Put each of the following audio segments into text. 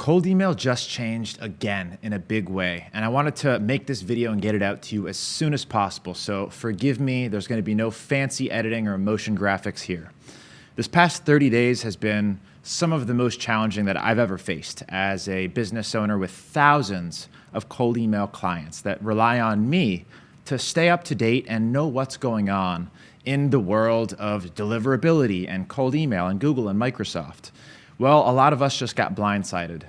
Cold email just changed again in a big way, and I wanted to make this video and get it out to you as soon as possible, so forgive me, there's going to be no fancy editing or motion graphics here. This past 30 days has been some of the most challenging that I've ever faced as a business owner with thousands of cold email clients that rely on me to stay up to date and know what's going on in the world of deliverability and cold email and Google and Microsoft. Well, a lot of us just got blindsided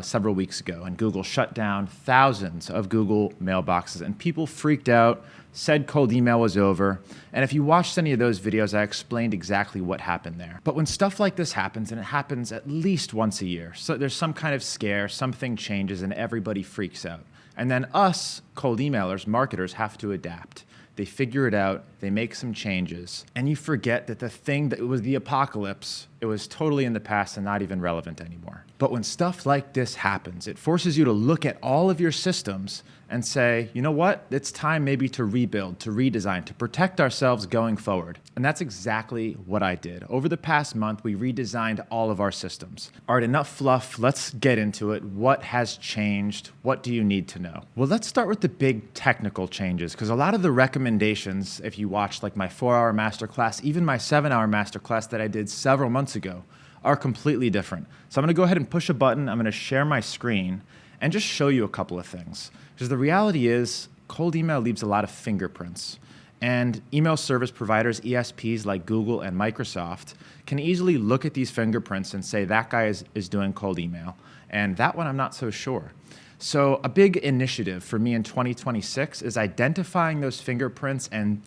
several weeks ago, and Google shut down thousands of Google mailboxes, and people freaked out, said cold email was over. And if you watched any of those videos, I explained exactly what happened there. But when stuff like this happens, and it happens at least once a year, so there's some kind of scare, something changes, and everybody freaks out. And then us, cold emailers, marketers, have to adapt. They figure it out, they make some changes, and you forget that the thing that was the apocalypse, it was totally in the past and not even relevant anymore. But when stuff like this happens, it forces you to look at all of your systems and say, you know what? It's time maybe to rebuild, to redesign, to protect ourselves going forward. And that's exactly what I did. Over the past month, we redesigned all of our systems. All right, enough fluff. Let's get into it. What has changed? What do you need to know? Well, let's start with the big technical changes, because a lot of the recommendations, if you watched like my 4-hour masterclass, even my 7-hour masterclass that I did several months ago, are completely different. So I'm going to go ahead and push a button. I'm going to share my screen and just show you a couple of things. Because the reality is, cold email leaves a lot of fingerprints. And email service providers, ESPs like Google and Microsoft, can easily look at these fingerprints and say that guy is doing cold email. And that one I'm not so sure. So a big initiative for me in 2026 is identifying those fingerprints and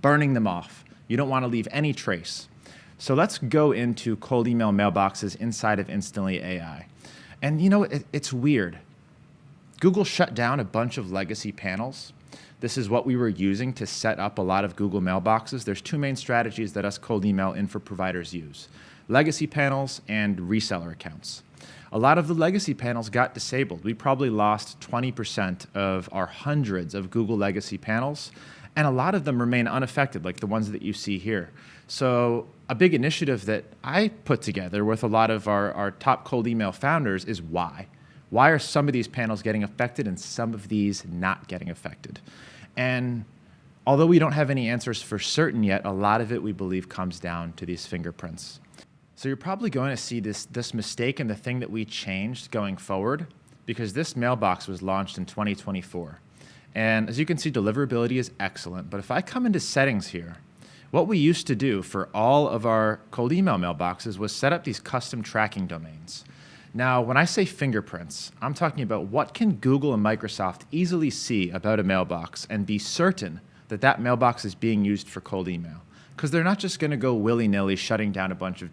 burning them off. You don't want to leave any trace. So let's go into cold email mailboxes inside of Instantly AI. And you know, it's weird. Google shut down a bunch of legacy panels. This is what we were using to set up a lot of Google mailboxes. There's two main strategies that us cold email info providers use: legacy panels and reseller accounts. A lot of the legacy panels got disabled. We probably lost 20% of our hundreds of Google legacy panels, and a lot of them remain unaffected, like the ones that you see here. So a big initiative that I put together with a lot of our top cold email founders is why. Why are some of these panels getting affected and some of these not getting affected? And although we don't have any answers for certain yet, a lot of it we believe comes down to these fingerprints. So you're probably going to see this mistake in the thing that we changed going forward, because this mailbox was launched in 2024. And as you can see, deliverability is excellent. But if I come into settings here, what we used to do for all of our cold email mailboxes was set up these custom tracking domains. Now, when I say fingerprints, I'm talking about what can Google and Microsoft easily see about a mailbox and be certain that that mailbox is being used for cold email. Because they're not just going to go willy-nilly shutting down a bunch of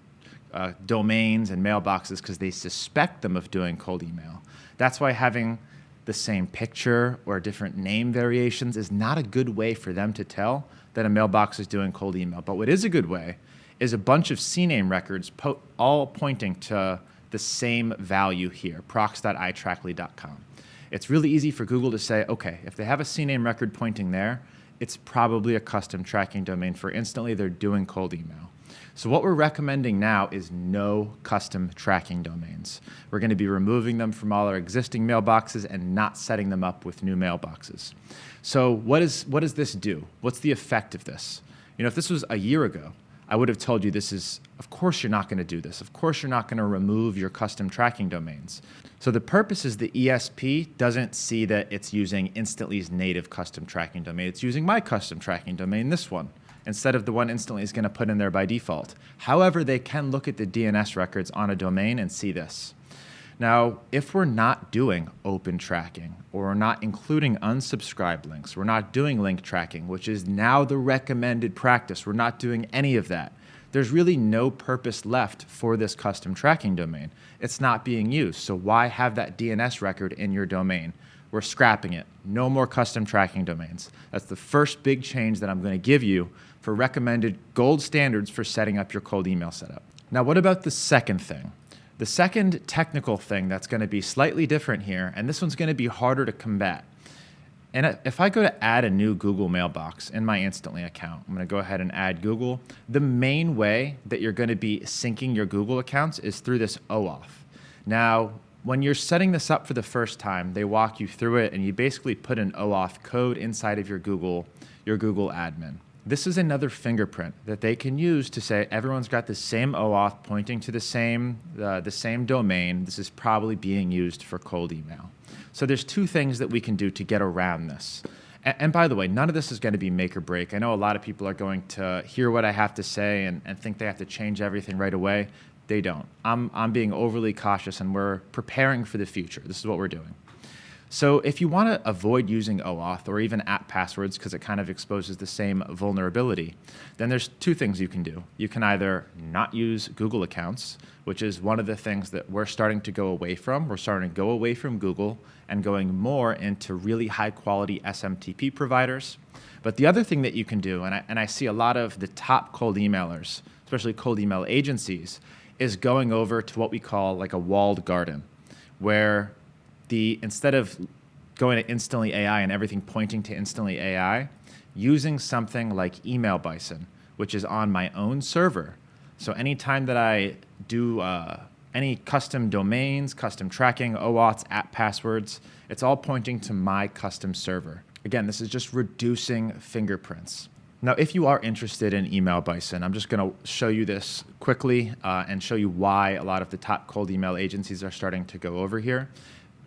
domains and mailboxes because they suspect them of doing cold email. That's why having the same picture or different name variations is not a good way for them to tell that a mailbox is doing cold email. But what is a good way is a bunch of CNAME records all pointing to the same value here, procs.itrackly.com. It's really easy for Google to say, okay, if they have a CNAME record pointing there, it's probably a custom tracking domain for Instantly. They're doing cold email. So what we're recommending now is no custom tracking domains. We're going to be removing them from all our existing mailboxes and not setting them up with new mailboxes. So what does this do? What's the effect of this? You know, if this was a year ago, I would have told you of course you're not going to do this. Of course you're not going to remove your custom tracking domains. So the purpose is the ESP doesn't see that it's using Instantly's native custom tracking domain. It's using my custom tracking domain, this one, instead of the one Instantly is going to put in there by default. However, they can look at the DNS records on a domain and see this. Now, if we're not doing open tracking, or we're not including unsubscribed links, we're not doing link tracking, which is now the recommended practice, we're not doing any of that, there's really no purpose left for this custom tracking domain. It's not being used, so why have that DNS record in your domain? We're scrapping it. No more custom tracking domains. That's the first big change that I'm going to give you for recommended gold standards for setting up your cold email setup. Now, what about the second thing? The second technical thing that's going to be slightly different here, and this one's going to be harder to combat. And if I go to add a new Google mailbox in my Instantly account, I'm going to go ahead and add Google. The main way that you're going to be syncing your Google accounts is through this OAuth. Now, When you're setting this up for the first time, they walk you through it, and you basically put an OAuth code inside of your Google admin. This is another fingerprint that they can use to say everyone's got the same OAuth pointing to the same domain. This is probably being used for cold email. So there's two things that we can do to get around this. And by the way, none of this is going to be make or break. I know a lot of people are going to hear what I have to say and think they have to change everything right away. They don't. I'm being overly cautious, and we're preparing for the future. This is what we're doing. So if you want to avoid using OAuth or even app passwords because it kind of exposes the same vulnerability, then there's two things you can do. You can either not use Google accounts, which is one of the things that we're starting to go away from. We're starting to go away from Google and going more into really high quality SMTP providers. But the other thing that you can do, and I see a lot of the top cold emailers, especially cold email agencies, is going over to what we call like a walled garden, where instead of going to Instantly AI and everything pointing to Instantly AI, using something like Email Bison, which is on my own server. So anytime that I do any custom domains, custom tracking, OAuths, app passwords, it's all pointing to my custom server. Again, this is just reducing fingerprints. Now, if you are interested in Email Bison, I'm just going to show you this quickly and show you why a lot of the top cold email agencies are starting to go over here.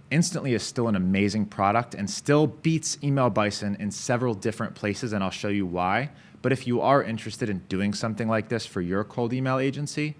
Instantly is still an amazing product and still beats Email Bison in several different places, and I'll show you why. But if you are interested in doing something like this for your cold email agency,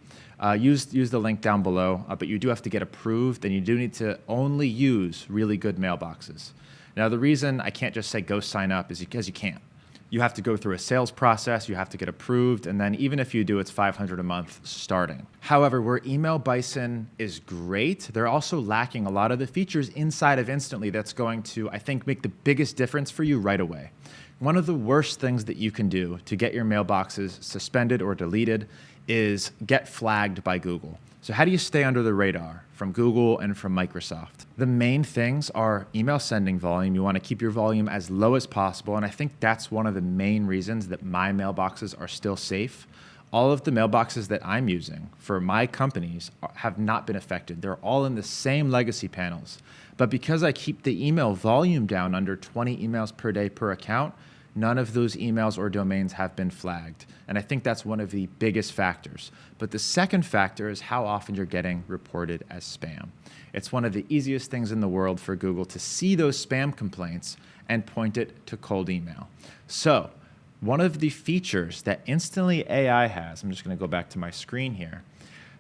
use the link down below, but you do have to get approved, and you do need to only use really good mailboxes. Now, the reason I can't just say go sign up is because you can't. You have to go through a sales process, you have to get approved, and then even if you do, it's $500 a month starting. However, where Email Bison is great, they're also lacking a lot of the features inside of Instantly that's going to, I think, make the biggest difference for you right away. One of the worst things that you can do to get your mailboxes suspended or deleted is get flagged by Google. So how do you stay under the radar from Google and from Microsoft? The main things are email sending volume. You want to keep your volume as low as possible, and I think that's one of the main reasons that my mailboxes are still safe. All of the mailboxes that I'm using for my companies have not been affected. They're all in the same legacy panels. But because I keep the email volume down under 20 emails per day per account, none of those emails or domains have been flagged. And I think that's one of the biggest factors. But the second factor is how often you're getting reported as spam. It's one of the easiest things in the world for Google to see those spam complaints and point it to cold email. So one of the features that Instantly AI has, I'm just going to go back to my screen here,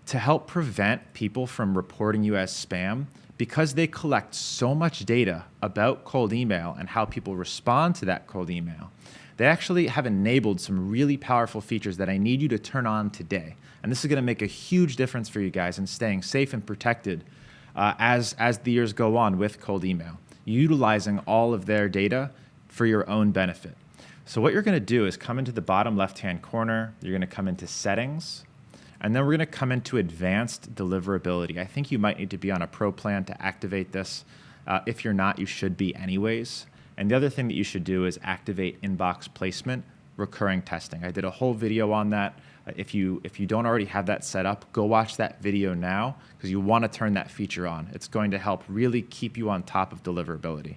to help prevent people from reporting you as spam, because they collect so much data about cold email and how people respond to that cold email, they actually have enabled some really powerful features that I need you to turn on today. And this is going to make a huge difference for you guys in staying safe and protected as the years go on with cold email, utilizing all of their data for your own benefit. So what you're going to do is come into the bottom left-hand corner. You're going to come into Settings. And then we're going to come into Advanced Deliverability. I think you might need to be on a pro plan to activate this. If you're not, you should be anyways. And the other thing that you should do is activate Inbox Placement Recurring Testing. I did a whole video on that. If you don't already have that set up, go watch that video now because you want to turn that feature on. It's going to help really keep you on top of deliverability.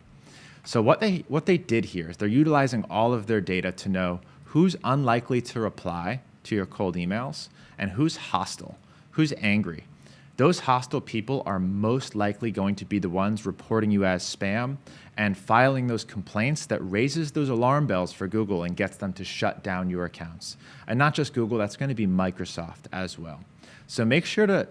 So what they did here is they're utilizing all of their data to know who's unlikely to reply to your cold emails and who's hostile, who's angry. Those hostile people are most likely going to be the ones reporting you as spam and filing those complaints that raises those alarm bells for Google and gets them to shut down your accounts. And not just Google, that's going to be Microsoft as well. So make sure to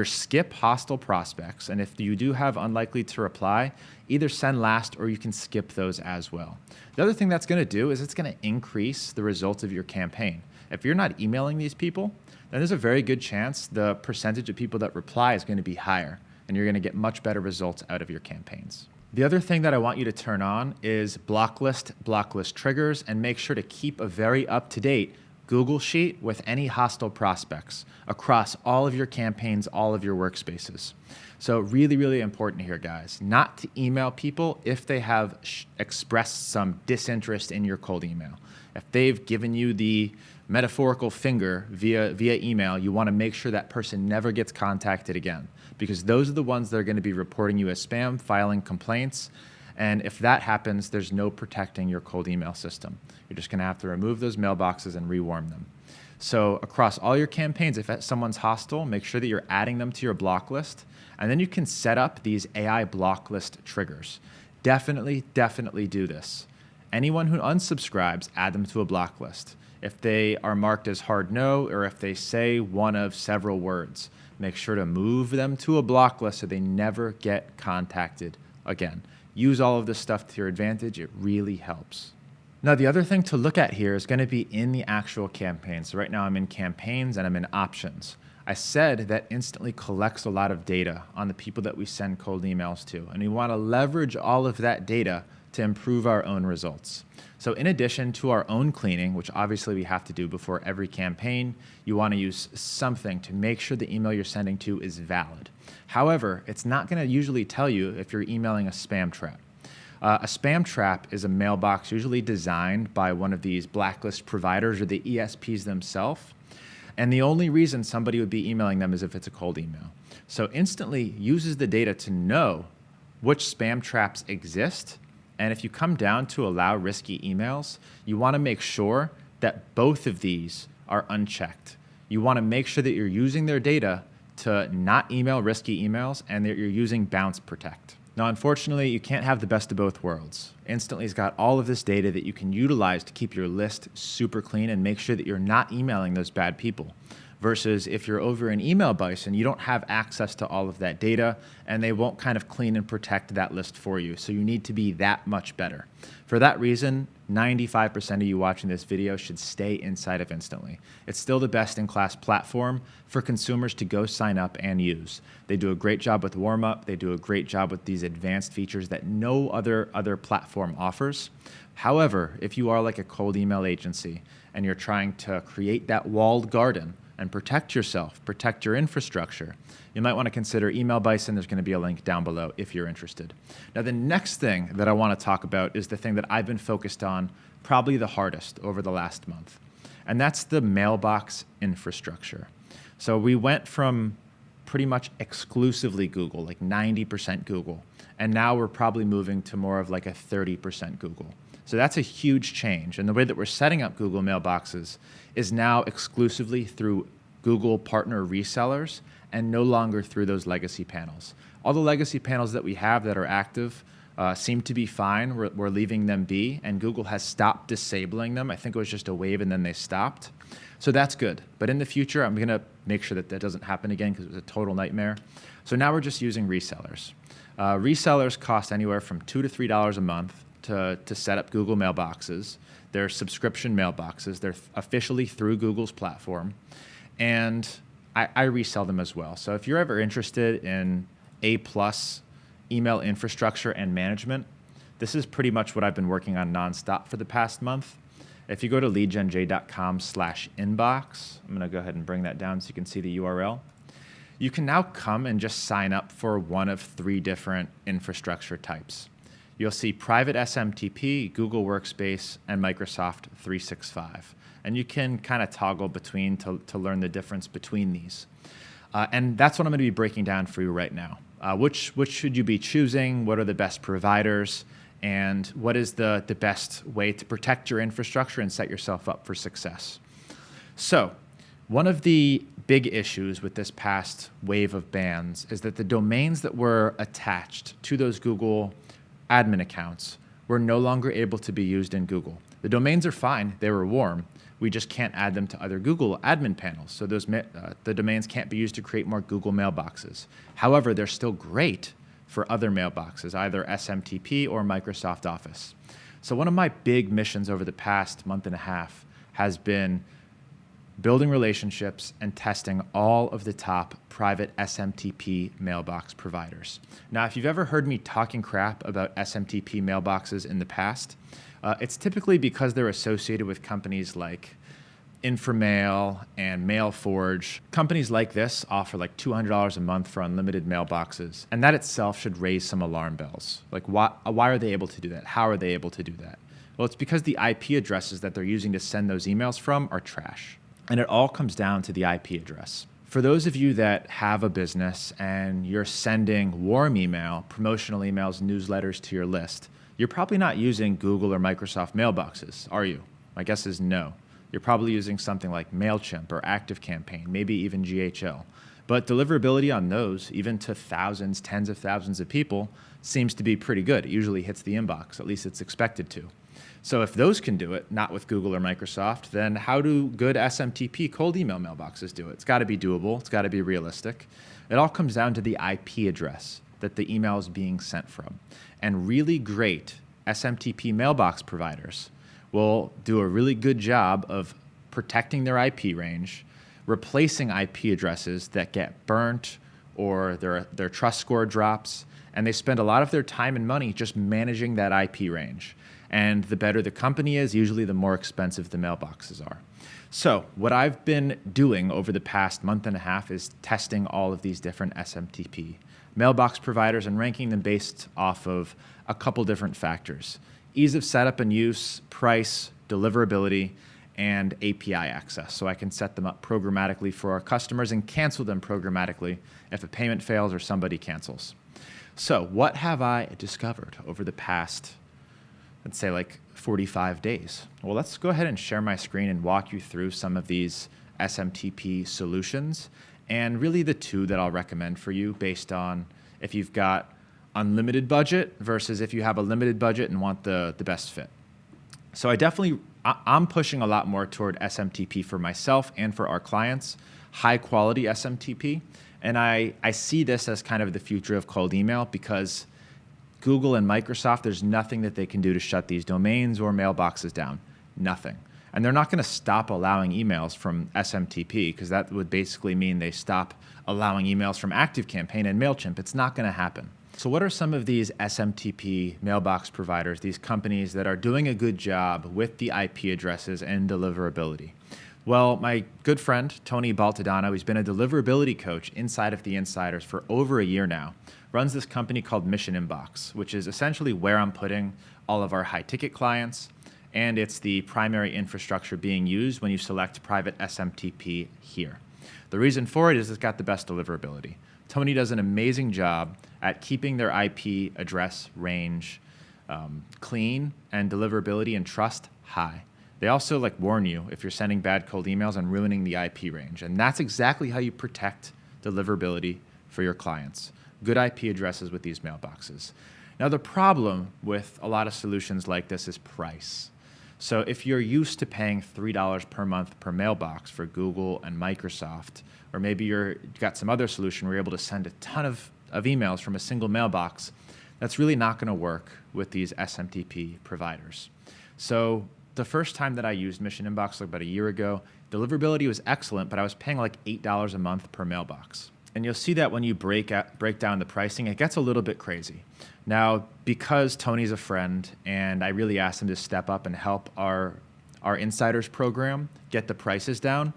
skip hostile prospects, and if you do have unlikely to reply, either send last or you can skip those as well. The other thing that's going to do is it's going to increase the results of your campaign. If you're not emailing these people, then there's a very good chance the percentage of people that reply is going to be higher, and you're going to get much better results out of your campaigns. The other thing that I want you to turn on is blocklist triggers, and make sure to keep a very up-to-date Google Sheet with any hostile prospects across all of your campaigns, all of your workspaces. So really, really important here, guys, not to email people if they have expressed some disinterest in your cold email. If they've given you the metaphorical finger via email, you want to make sure that person never gets contacted again, because those are the ones that are going to be reporting you as spam, filing complaints. And if that happens, there's no protecting your cold email system. You're just going to have to remove those mailboxes and rewarm them. So across all your campaigns, if someone's hostile, make sure that you're adding them to your block list. And then you can set up these AI block list triggers. Definitely do this. Anyone who unsubscribes, add them to a block list. If they are marked as hard no, or if they say one of several words, make sure to move them to a block list so they never get contacted again. Use all of this stuff to your advantage. It really helps. Now, the other thing to look at here is going to be in the actual campaign. So right now I'm in campaigns and I'm in options. I said that Instantly collects a lot of data on the people that we send cold emails to, and we want to leverage all of that data to improve our own results. So in addition to our own cleaning, which obviously we have to do before every campaign, you want to use something to make sure the email you're sending to is valid. However, it's not going to usually tell you if you're emailing a spam trap. A spam trap is a mailbox usually designed by one of these blacklist providers or the ESPs themselves. And the only reason somebody would be emailing them is if it's a cold email. So Instantly uses the data to know which spam traps exist. And if you come down to allow risky emails, you want to make sure that both of these are unchecked. You want to make sure that you're using their data to not email risky emails and that you're using bounce protect. Now, unfortunately, you can't have the best of both worlds. Instantly's got all of this data that you can utilize to keep your list super clean and make sure that you're not emailing those bad people. Versus if you're over in Email Bison, you don't have access to all of that data and they won't kind of clean and protect that list for you. So you need to be that much better. For that reason, 95% of you watching this video should stay inside of Instantly. It's still the best in class platform for consumers to go sign up and use. They do a great job with Warmup. They do a great job with these advanced features that no other platform offers. However, if you are like a cold email agency and you're trying to create that walled garden and protect yourself, protect your infrastructure, you might want to consider Email Bison. There's going to be a link down below if you're interested. Now, the next thing that I want to talk about is the thing that I've been focused on probably the hardest over the last month, and that's the mailbox infrastructure. So we went from pretty much exclusively Google, like 90% Google, and now we're probably moving to more of like a 30% Google. So that's a huge change. And the way that we're setting up Google mailboxes is now exclusively through Google partner resellers and no longer through those legacy panels. All the legacy panels that we have that are active seem to be fine. We're leaving them be, and Google has stopped disabling them. I think it was just a wave and then they stopped. So that's good. But in the future, I'm going to make sure that that doesn't happen again because it was a total nightmare. So now we're just using resellers. Resellers cost anywhere from $2 to $3 a month to set up Google mailboxes. They're subscription mailboxes. They're officially through Google's platform. And I resell them as well. So if you're ever interested in A+ email infrastructure and management, this is pretty much what I've been working on nonstop for the past month. If you go to leadgenj.com/inbox, I'm going to go ahead and bring that down so you can see the URL. You can now come and just sign up for one of 3 different infrastructure types. You'll see private SMTP, Google Workspace, and Microsoft 365. And you can kind of toggle between to learn the difference between these. And that's what I'm going to be breaking down for you right now. Which should you be choosing? What are the best providers? And what is the best way to protect your infrastructure and set yourself up for success? So one of the big issues with this past wave of bans is that the domains that were attached to those Google admin accounts were no longer able to be used in Google. The domains are fine. They were warm. We just can't add them to other Google admin panels. So the domains can't be used to create more Google mailboxes. However, they're still great for other mailboxes, either SMTP or Microsoft Office. So one of my big missions over the past month and a half has been building relationships and testing all of the top private SMTP mailbox providers. Now, if you've ever heard me talking crap about SMTP mailboxes in the past, it's typically because they're associated with companies like Informail and MailForge. Companies like this offer like $200 a month for unlimited mailboxes, and that itself should raise some alarm bells. Like, why are they able to do that? How are they able to do that? Well, it's because the IP addresses that they're using to send those emails from are trash. And it all comes down to the IP address. For those of you that have a business and you're sending warm email, promotional emails, newsletters to your list, you're probably not using Google or Microsoft mailboxes, are you? My guess is no. You're probably using something like MailChimp or ActiveCampaign, maybe even GHL. But deliverability on those, even to thousands, tens of thousands of people, seems to be pretty good. It usually hits the inbox, at least it's expected to. So if those can do it, not with Google or Microsoft, then how do good SMTP cold email mailboxes do it? It's got to be doable. It's got to be realistic. It all comes down to the IP address that the email is being sent from. And really great SMTP mailbox providers will do a really good job of protecting their IP range, replacing IP addresses that get burnt or their trust score drops, and they spend a lot of their time and money just managing that IP range. And the better the company is, usually the more expensive the mailboxes are. So what I've been doing over the past month and a half is testing all of these different SMTP mailbox providers and ranking them based off of a couple different factors: ease of setup and use, price, deliverability, and API access. So I can set them up programmatically for our customers and cancel them programmatically if a payment fails or somebody cancels. So what have I discovered over the past, let's say, like 45 days? Well, let's go ahead and share my screen and walk you through some of these SMTP solutions, and really the two that I'll recommend for you based on if you've got unlimited budget versus if you have a limited budget and want the best fit. So I'm pushing a lot more toward SMTP for myself and for our clients, high quality SMTP. And I see this as kind of the future of cold email, because Google and Microsoft, there's nothing that they can do to shut these domains or mailboxes down. Nothing. And they're not going to stop allowing emails from SMTP, because that would basically mean they stop allowing emails from ActiveCampaign and MailChimp. It's not going to happen. So what are some of these SMTP mailbox providers, these companies that are doing a good job with the IP addresses and deliverability? Well, my good friend, Tony Baltadano, he's been a deliverability coach inside of the Insiders for over a year now, runs this company called Mission Inbox, which is essentially where I'm putting all of our high-ticket clients, and it's the primary infrastructure being used when you select private SMTP here. The reason for it is it's got the best deliverability. Tony does an amazing job at keeping their IP address range clean and deliverability and trust high. They also warn you if you're sending bad cold emails and ruining the IP range. And that's exactly how you protect deliverability for your clients. Good IP addresses with these mailboxes. Now, the problem with a lot of solutions like this is price. So if you're used to paying $3 per month per mailbox for Google and Microsoft, or maybe you've got some other solution where you're able to send a ton of emails from a single mailbox, that's really not going to work with these SMTP providers. So the first time that I used Mission Inbox, about a year ago, deliverability was excellent, but I was paying like $8 a month per mailbox. And you'll see that when you break down the pricing, it gets a little bit crazy. Now, because Tony's a friend and I really asked him to step up and help our Insiders program get the prices down,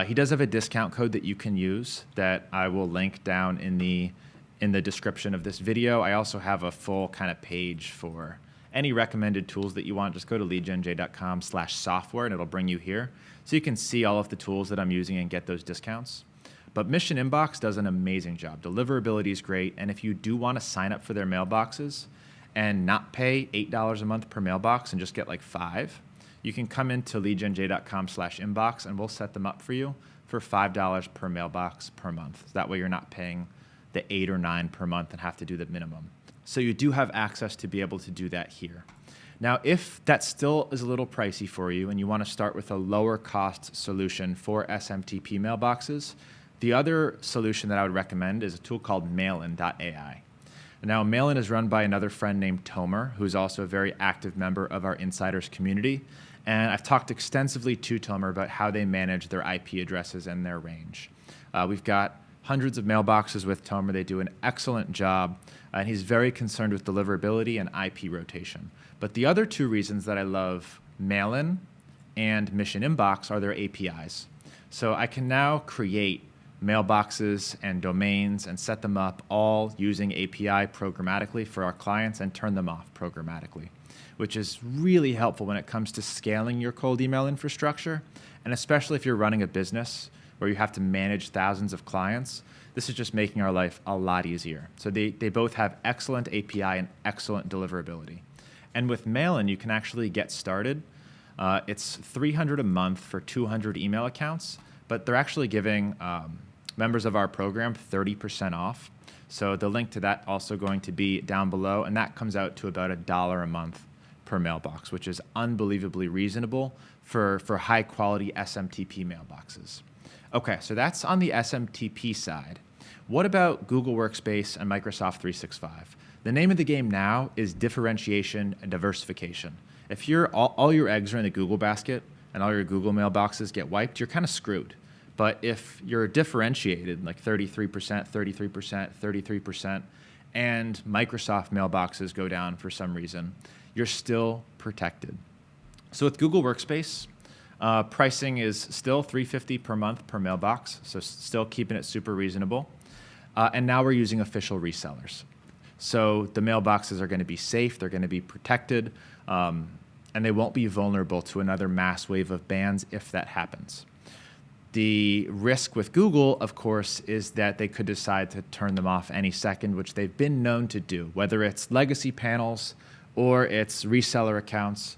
he does have a discount code that you can use that I will link down in the description of this video. I also have a full kind of page for any recommended tools that you want. Just go to leadgenj.com/software and it'll bring you here. So you can see all of the tools that I'm using and get those discounts. But Mission Inbox does an amazing job. Deliverability is great. And if you do want to sign up for their mailboxes and not pay $8 a month per mailbox and just get like 5, you can come into leadgenj.com/inbox and we'll set them up for you for $5 per mailbox per month. So that way you're not paying the 8 or 9 per month and have to do the minimum. So you do have access to be able to do that here. Now, if that still is a little pricey for you and you want to start with a lower cost solution for SMTP mailboxes, the other solution that I would recommend is a tool called Mailin.ai. Now, Mailin is run by another friend named Tomer, who's also a very active member of our Insiders community. And I've talked extensively to Tomer about how they manage their IP addresses and their range. We've got hundreds of mailboxes with Tomer. They do an excellent job, and he's very concerned with deliverability and IP rotation. But the other two reasons that I love Mailin and Mission Inbox are their APIs. So I can now create mailboxes and domains and set them up all using API programmatically for our clients and turn them off programmatically, which is really helpful when it comes to scaling your cold email infrastructure, and especially if you're running a business where you have to manage thousands of clients. This is just making our life a lot easier. So they both have excellent API and excellent deliverability. And with Mailin, you can actually get started. It's $300 a month for 200 email accounts, but they're actually giving members of our program 30% off. So the link to that also going to be down below, and that comes out to about $1 a month per mailbox, which is unbelievably reasonable for high quality SMTP mailboxes. Okay, so that's on the SMTP side. What about Google Workspace and Microsoft 365? The name of the game now is differentiation and diversification. If all your eggs are in the Google basket and all your Google mailboxes get wiped, you're kind of screwed. But if you're differentiated, like 33%, 33%, 33%, and Microsoft mailboxes go down for some reason, you're still protected. So with Google Workspace, pricing is still $350 per month per mailbox, so still keeping it super reasonable. And now we're using official resellers. So the mailboxes are going to be safe, they're going to be protected, and they won't be vulnerable to another mass wave of bans if that happens. The risk with Google, of course, is that they could decide to turn them off any second, which they've been known to do, whether it's legacy panels or it's reseller accounts.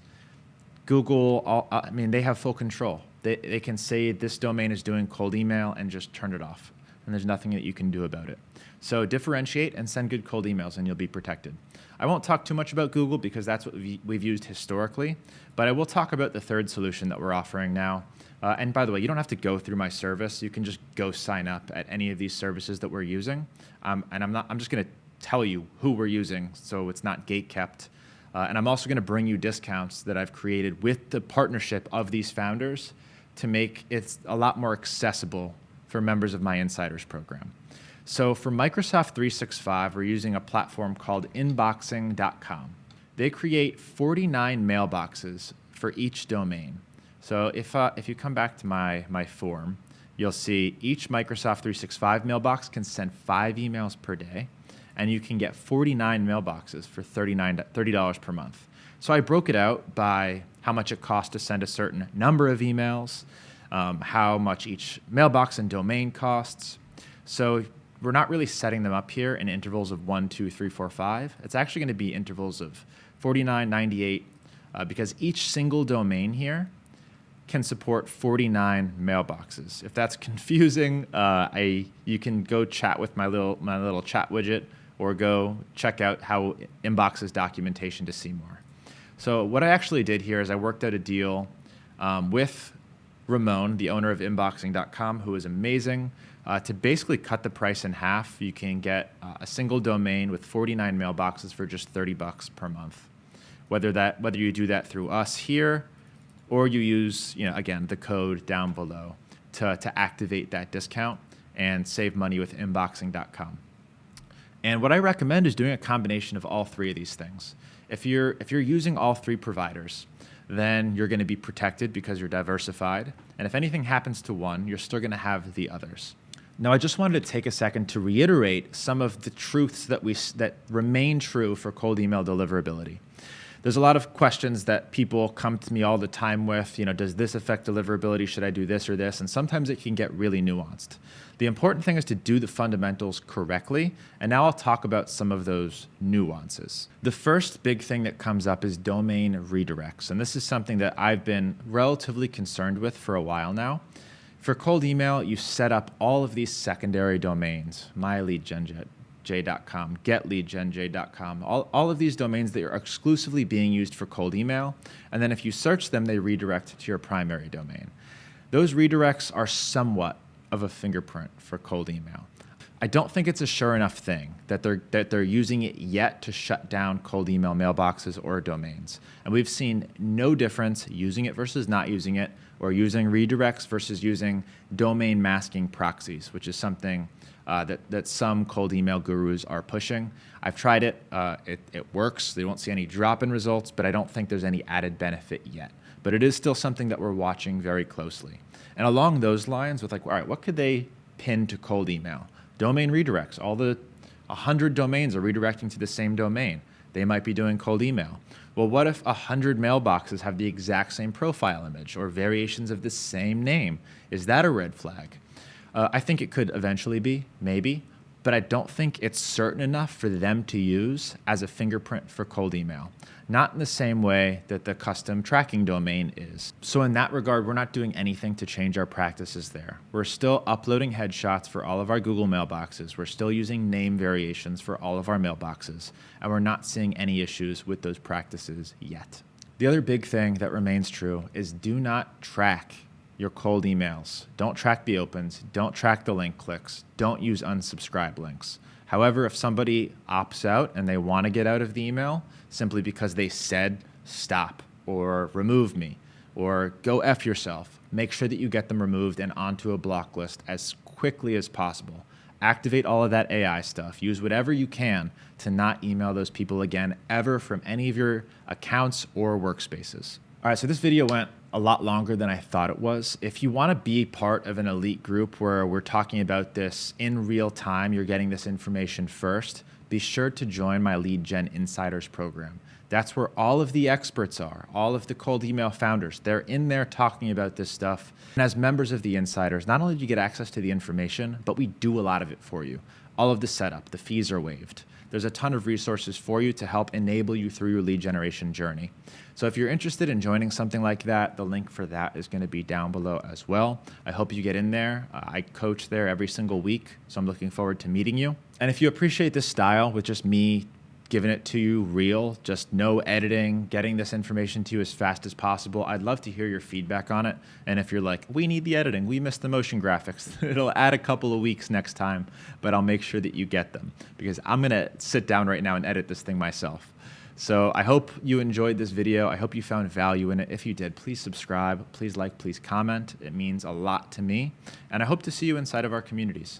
Google, they have full control. They can say this domain is doing cold email and just turn it off, and there's nothing that you can do about it. So differentiate and send good cold emails, and you'll be protected. I won't talk too much about Google because that's what we've used historically, but I will talk about the third solution that we're offering now. And by the way, you don't have to go through my service. You can just go sign up at any of these services that we're using. And I'm just going to tell you who we're using so it's not gate-kept. And I'm also going to bring you discounts that I've created with the partnership of these founders to make it a lot more accessible for members of my Insiders program. So for Microsoft 365, we're using a platform called inboxing.com. They create 49 mailboxes for each domain. So if you come back to my form, you'll see each Microsoft 365 mailbox can send 5 emails per day, and you can get 49 mailboxes for $30 per month. So I broke it out by how much it costs to send a certain number of emails, how much each mailbox and domain costs. So we're not really setting them up here in intervals of 1, 2, 3, 4, 5. It's actually going to be intervals of 49, 98, because each single domain here can support 49 mailboxes. If that's confusing, you can go chat with my little chat widget, or go check out how Inbox's documentation to see more. So what I actually did here is I worked out a deal with Ramon, the owner of inboxing.com, who is amazing, to basically cut the price in half. You can get a single domain with 49 mailboxes for just $30 per month. Whether you do that through us here, or you use, again, the code down below to activate that discount and save money with inboxing.com. And what I recommend is doing a combination of all three of these things. If you're using all three providers, then you're going to be protected because you're diversified. And if anything happens to one, you're still going to have the others. Now, I just wanted to take a second to reiterate some of the truths that remain true for cold email deliverability. There's a lot of questions that people come to me all the time with, does this affect deliverability? Should I do this or this? And sometimes it can get really nuanced. The important thing is to do the fundamentals correctly, and now I'll talk about some of those nuances. The first big thing that comes up is domain redirects, and this is something that I've been relatively concerned with for a while now. For cold email, you set up all of these secondary domains, myleadgenj.com, getleadgenj.com, all of these domains that are exclusively being used for cold email, and then if you search them, they redirect to your primary domain. Those redirects are somewhat of a fingerprint for cold email. I don't think it's a sure enough thing that they're using it yet to shut down cold email mailboxes or domains. And we've seen no difference using it versus not using it, or using redirects versus using domain masking proxies, which is something that some cold email gurus are pushing. I've tried it. It works. They don't see any drop in results, but I don't think there's any added benefit yet. But it is still something that we're watching very closely. And along those lines, with all right, what could they pin to cold email? Domain redirects. All the 100 domains are redirecting to the same domain. They might be doing cold email. Well, what if 100 mailboxes have the exact same profile image or variations of the same name? Is that a red flag? I think it could eventually be, maybe, but I don't think it's certain enough for them to use as a fingerprint for cold email. Not in the same way that the custom tracking domain is. So in that regard, we're not doing anything to change our practices there. We're still uploading headshots for all of our Google mailboxes. We're still using name variations for all of our mailboxes, and we're not seeing any issues with those practices yet. The other big thing that remains true is do not track your cold emails. Don't track the opens, don't track the link clicks, don't use unsubscribe links. However, if somebody opts out and they want to get out of the email simply because they said stop or remove me or go F yourself, make sure that you get them removed and onto a block list as quickly as possible. Activate all of that AI stuff. Use whatever you can to not email those people again ever from any of your accounts or workspaces. All right, so this video went a lot longer than I thought it was. If you want to be part of an elite group where we're talking about this in real time, you're getting this information first, be sure to join my Lead Gen Insiders program. That's where all of the experts are, all of the cold email founders. They're in there talking about this stuff. And as members of the Insiders, not only do you get access to the information, but we do a lot of it for you. All of the setup, the fees are waived. There's a ton of resources for you to help enable you through your lead generation journey. So if you're interested in joining something like that, the link for that is going to be down below as well. I hope you get in there. I coach there every single week, so I'm looking forward to meeting you. And if you appreciate this style with just me giving it to you real, just no editing, getting this information to you as fast as possible, I'd love to hear your feedback on it. And if you're like, we need the editing, we missed the motion graphics, it'll add a couple of weeks next time, but I'll make sure that you get them because I'm gonna sit down right now and edit this thing myself. So I hope you enjoyed this video. I hope you found value in it. If you did, please subscribe, please like, please comment. It means a lot to me. And I hope to see you inside of our communities.